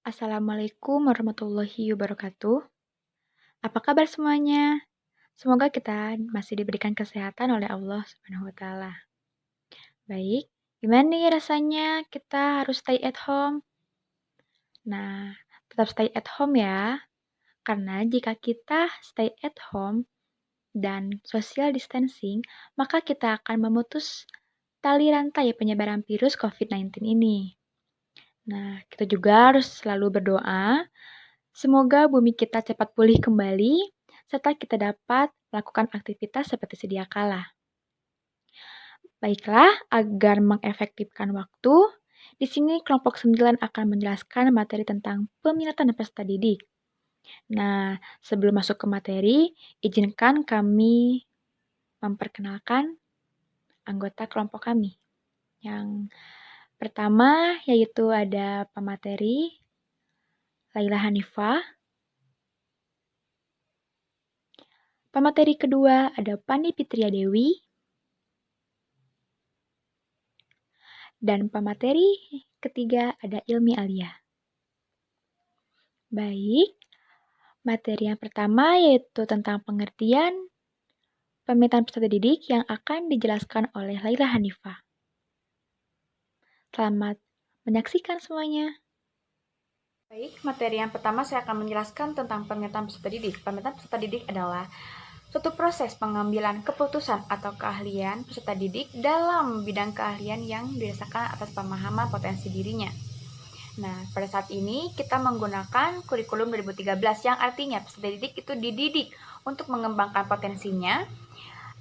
Assalamualaikum warahmatullahi wabarakatuh. Apa kabar semuanya? Semoga kita masih diberikan kesehatan oleh Allah Subhanahu wa taala. Baik, gimana nih rasanya kita harus stay at home? Nah, tetap stay at home ya. Karena jika kita stay at home dan social distancing, maka kita akan memutus tali rantai penyebaran virus COVID-19 ini. Nah, kita juga harus selalu berdoa semoga bumi kita cepat pulih kembali, serta kita dapat melakukan aktivitas seperti sedia kala. Baiklah, agar mengefektifkan waktu, di sini kelompok 9 akan menjelaskan materi tentang peminatan peserta didik. Nah, sebelum masuk ke materi, izinkan kami memperkenalkan anggota kelompok kami. Yang pertama yaitu ada pemateri Laila Hanifah. Pemateri kedua ada Pani Fitria Dewi. Dan pemateri ketiga ada Ilmi Alia. Baik, materi yang pertama yaitu tentang pengertian pemetaan peserta didik yang akan dijelaskan oleh Laila Hanifah. Selamat menyaksikan semuanya. Baik, materi yang pertama saya akan menjelaskan tentang pemetaan peserta didik. Pemetaan peserta didik adalah suatu proses pengambilan keputusan atau keahlian peserta didik dalam bidang keahlian yang didasarkan atas pemahaman potensi dirinya. Nah, pada saat ini kita menggunakan kurikulum 2013 yang artinya peserta didik itu dididik untuk mengembangkan potensinya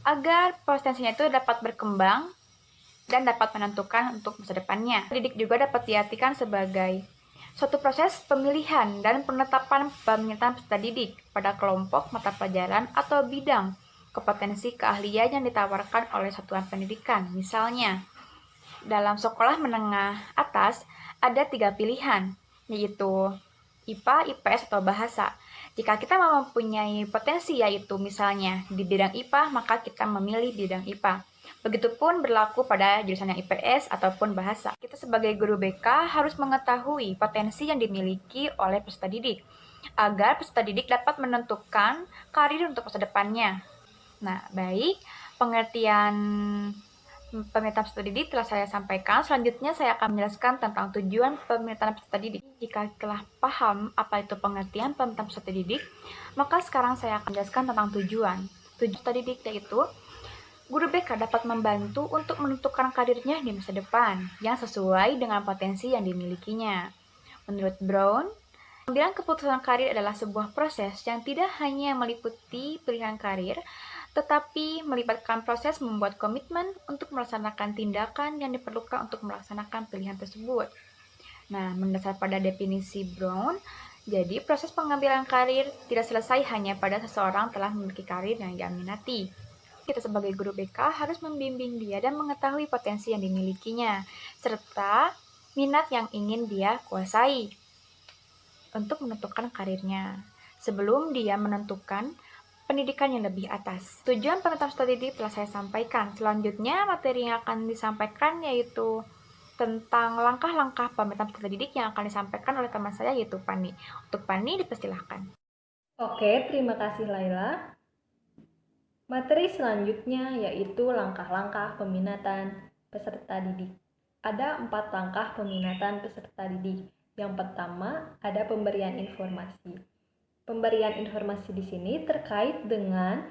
agar potensinya itu dapat berkembang dan dapat menentukan untuk masa depannya. Didik juga dapat diartikan sebagai suatu proses pemilihan dan penetapan peminatan peserta didik pada kelompok mata pelajaran atau bidang kompetensi keahlian yang ditawarkan oleh satuan pendidikan. Misalnya, dalam sekolah menengah atas ada 3 pilihan, yaitu IPA, IPS, atau bahasa. Jika kita mempunyai potensi yaitu misalnya di bidang IPA, maka kita memilih bidang IPA. Begitupun berlaku pada jurusan yang IPS ataupun bahasa. Kita sebagai guru BK harus mengetahui potensi yang dimiliki oleh peserta didik, agar peserta didik dapat menentukan karir untuk masa depannya. Nah, baik, pengertian pemetaan peserta didik telah saya sampaikan. Selanjutnya saya akan menjelaskan tentang tujuan pemetaan peserta didik. Jika telah paham apa itu pengertian pemetaan peserta didik, maka sekarang saya akan menjelaskan tentang tujuan. Tujuan peserta didik yaitu guru BK dapat membantu untuk menentukan karirnya di masa depan yang sesuai dengan potensi yang dimilikinya. Menurut Brown, pengambilan keputusan karir adalah sebuah proses yang tidak hanya meliputi pilihan karir, tetapi melibatkan proses membuat komitmen untuk melaksanakan tindakan yang diperlukan untuk melaksanakan pilihan tersebut. Nah, mendasar pada definisi Brown, jadi proses pengambilan karir tidak selesai hanya pada seseorang telah memiliki karir yang dia minati. Kita sebagai guru BK harus membimbing dia dan mengetahui potensi yang dimilikinya, serta minat yang ingin dia kuasai untuk menentukan karirnya, sebelum dia menentukan pendidikan yang lebih atas. Tujuan pemetaan peserta didik telah saya sampaikan. Selanjutnya, materi yang akan disampaikan yaitu tentang langkah-langkah pemetaan peserta didik yang akan disampaikan oleh teman saya yaitu Pani. Untuk Pani, dipersilahkan. Oke, terima kasih Laila. Materi selanjutnya yaitu langkah-langkah peminatan peserta didik. Ada 4 langkah peminatan peserta didik. Yang pertama, ada pemberian informasi. Pemberian informasi di sini terkait dengan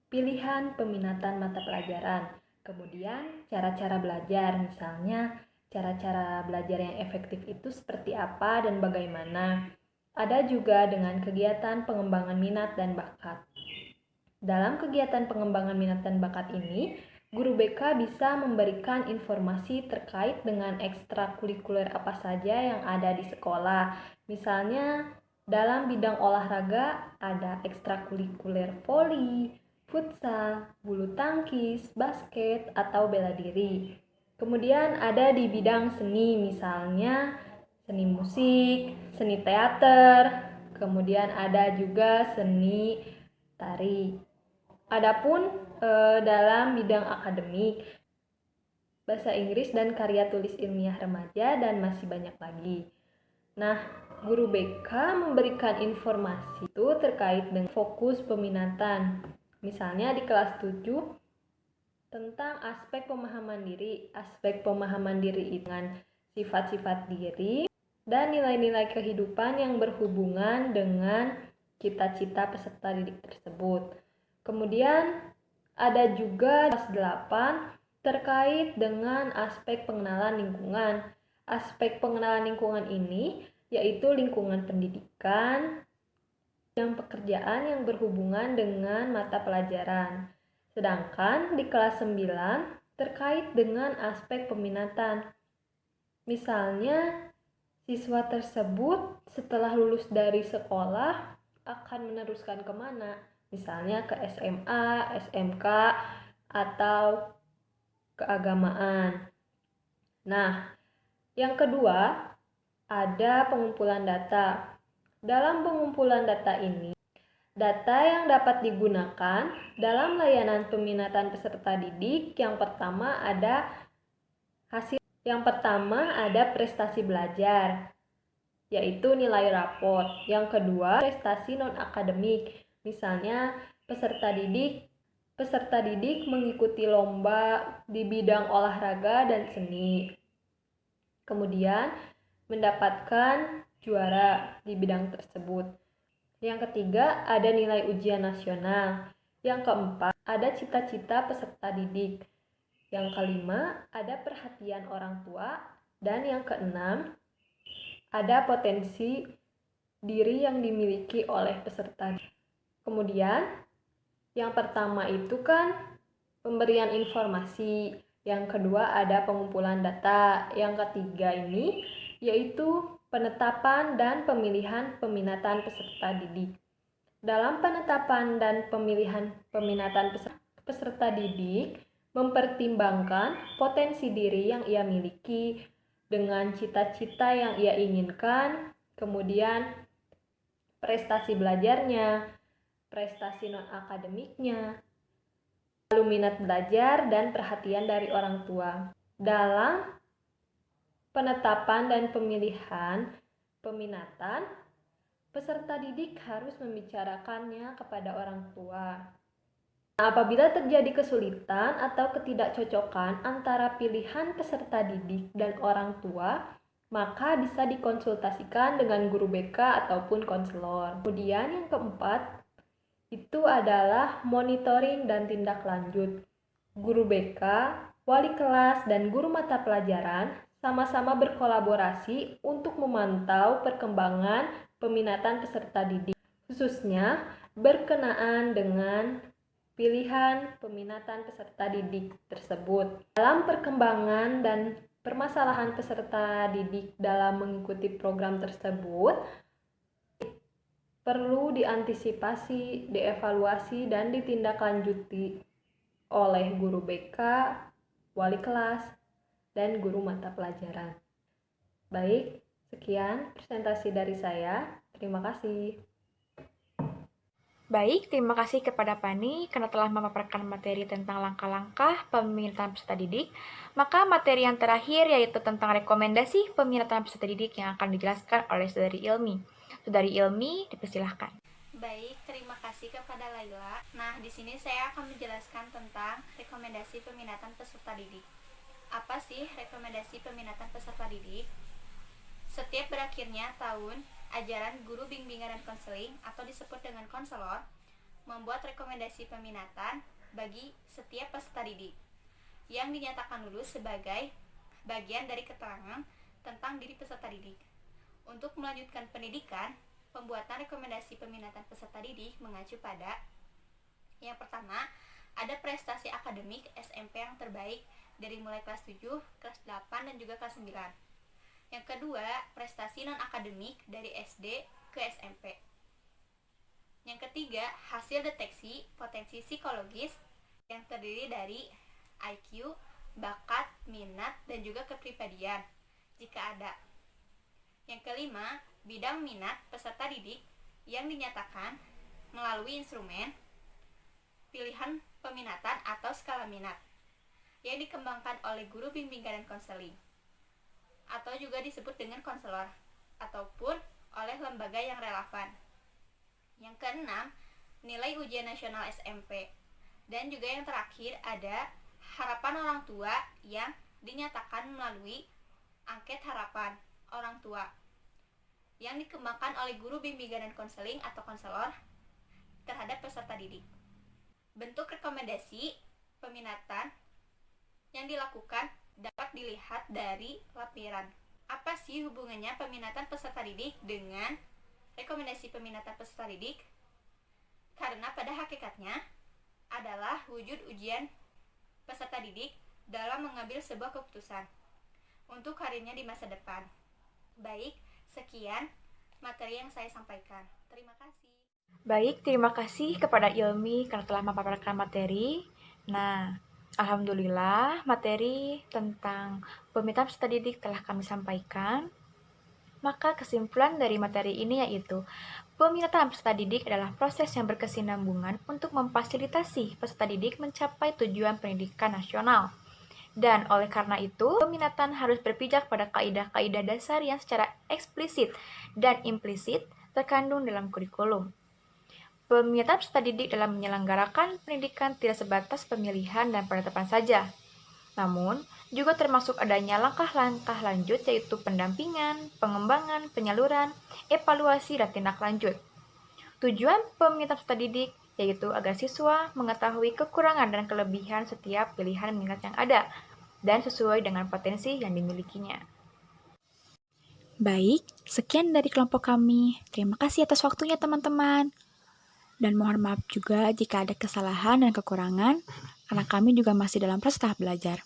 pilihan peminatan mata pelajaran. Kemudian, cara-cara belajar, misalnya cara-cara belajar yang efektif itu seperti apa dan bagaimana. Ada juga dengan kegiatan pengembangan minat dan bakat. Dalam kegiatan pengembangan minat dan bakat ini, guru BK bisa memberikan informasi terkait dengan ekstrakurikuler apa saja yang ada di sekolah. Misalnya, dalam bidang olahraga ada ekstrakurikuler voli, futsal, bulu tangkis, basket, atau bela diri. Kemudian ada di bidang seni, misalnya seni musik, seni teater, kemudian ada juga seni tari. Adapun dalam bidang akademik, bahasa Inggris dan karya tulis ilmiah remaja dan masih banyak lagi. Nah, Guru BK memberikan informasi itu terkait dengan fokus peminatan. Misalnya di kelas 7 tentang aspek pemahaman diri. Aspek pemahaman diri dengan sifat-sifat diri dan nilai-nilai kehidupan yang berhubungan dengan cita-cita peserta didik tersebut. Kemudian ada juga kelas 8 terkait dengan aspek pengenalan lingkungan. Aspek pengenalan lingkungan ini yaitu lingkungan pendidikan dan pekerjaan yang berhubungan dengan mata pelajaran. Sedangkan di kelas 9 terkait dengan aspek peminatan. Misalnya, siswa tersebut setelah lulus dari sekolah akan meneruskan kemana? Misalnya ke SMA, SMK, atau keagamaan. Nah, yang kedua, ada pengumpulan data. Dalam pengumpulan data ini, data yang dapat digunakan dalam layanan peminatan peserta didik yang pertama ada prestasi belajar, yaitu nilai raport. Yang kedua, prestasi non-akademik. Misalnya, peserta didik mengikuti lomba di bidang olahraga dan seni. Kemudian, mendapatkan juara di bidang tersebut. Yang ketiga, ada nilai ujian nasional. Yang keempat, ada cita-cita peserta didik. Yang kelima, ada perhatian orang tua. Dan yang keenam, ada potensi diri yang dimiliki oleh peserta. Kemudian, yang pertama itu kan pemberian informasi. Yang kedua ada pengumpulan data. Yang ketiga ini yaitu penetapan dan pemilihan peminatan peserta didik. Dalam penetapan dan pemilihan peminatan peserta didik, mempertimbangkan potensi diri yang ia miliki dengan cita-cita yang ia inginkan, kemudian prestasi belajarnya, prestasi non-akademiknya, lalu minat belajar dan perhatian dari orang tua. Dalam penetapan dan pemilihan peminatan, peserta didik harus membicarakannya kepada orang tua. Nah, apabila terjadi kesulitan atau ketidakcocokan antara pilihan peserta didik dan orang tua, maka bisa dikonsultasikan dengan guru BK ataupun konselor. Kemudian yang keempat, itu adalah monitoring dan tindak lanjut. Guru BK, wali kelas, dan guru mata pelajaran sama-sama berkolaborasi untuk memantau perkembangan peminatan peserta didik, khususnya berkenaan dengan pilihan peminatan peserta didik tersebut. Dalam perkembangan dan permasalahan peserta didik dalam mengikuti program tersebut, perlu diantisipasi, dievaluasi, dan ditindaklanjuti oleh guru BK, wali kelas, dan guru mata pelajaran. Baik, sekian presentasi dari saya. Terima kasih. Baik, terima kasih kepada Pani karena telah memaparkan materi tentang langkah-langkah peminatan peserta didik. Maka materi yang terakhir yaitu tentang rekomendasi peminatan peserta didik yang akan dijelaskan oleh Saudari Ilmi. Saudari Ilmi, dipersilahkan. Baik, terima kasih kepada Laila. Nah, di sini saya akan menjelaskan tentang rekomendasi peminatan peserta didik. Apa sih rekomendasi peminatan peserta didik? Setiap berakhirnya tahun ajaran, guru bimbingan dan konseling atau disebut dengan konselor membuat rekomendasi peminatan bagi setiap peserta didik yang dinyatakan lulus sebagai bagian dari keterangan tentang diri peserta didik. Untuk melanjutkan pendidikan, pembuatan rekomendasi peminatan peserta didik mengacu pada yang pertama, ada prestasi akademik SMP yang terbaik dari mulai kelas 7, kelas 8, dan juga kelas 9. Yang kedua, prestasi non-akademik dari SD ke SMP. Yang ketiga, hasil deteksi potensi psikologis yang terdiri dari IQ, bakat, minat, dan juga kepribadian jika ada. Yang kelima, bidang minat peserta didik yang dinyatakan melalui instrumen pilihan peminatan atau skala minat yang dikembangkan oleh guru bimbingan dan konseling, atau juga disebut dengan konselor, ataupun lembaga yang relevan. Yang keenam, nilai ujian nasional SMP. Dan juga yang terakhir ada harapan orang tua yang dinyatakan melalui angket harapan orang tua yang dikembangkan oleh guru bimbingan dan konseling atau konselor terhadap peserta didik. Bentuk rekomendasi peminatan yang dilakukan dapat dilihat dari lampiran. Apa sih hubungannya peminatan peserta didik dengan rekomendasi peminatan peserta didik? Karena pada hakikatnya adalah wujud ujian peserta didik dalam mengambil sebuah keputusan untuk karirnya di masa depan. Baik, sekian materi yang saya sampaikan. Terima kasih. Baik, terima kasih kepada Ilmi karena telah memaparkan materi. Nah, alhamdulillah materi tentang peminatan peserta didik telah kami sampaikan. Maka kesimpulan dari materi ini yaitu peminatan peserta didik adalah proses yang berkesinambungan untuk memfasilitasi peserta didik mencapai tujuan pendidikan nasional. Dan oleh karena itu, peminatan harus berpijak pada kaidah-kaidah dasar yang secara eksplisit dan implisit terkandung dalam kurikulum. Peminatan peserta didik dalam menyelenggarakan pendidikan tidak sebatas pemilihan dan penetapan saja, namun juga termasuk adanya langkah-langkah lanjut yaitu pendampingan, pengembangan, penyaluran, evaluasi, dan tindak lanjut. Tujuan peminatan peserta didik yaitu agar siswa mengetahui kekurangan dan kelebihan setiap pilihan minat yang ada dan sesuai dengan potensi yang dimilikinya. Baik, sekian dari kelompok kami. Terima kasih atas waktunya teman-teman. Dan mohon maaf juga jika ada kesalahan dan kekurangan, karena kami juga masih dalam proses tahap belajar.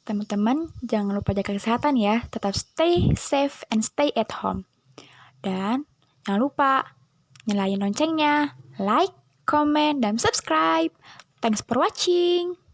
Teman-teman, jangan lupa jaga kesehatan ya, tetap stay safe and stay at home. Dan jangan lupa nyalain loncengnya, like, comment, dan subscribe. Thanks for watching.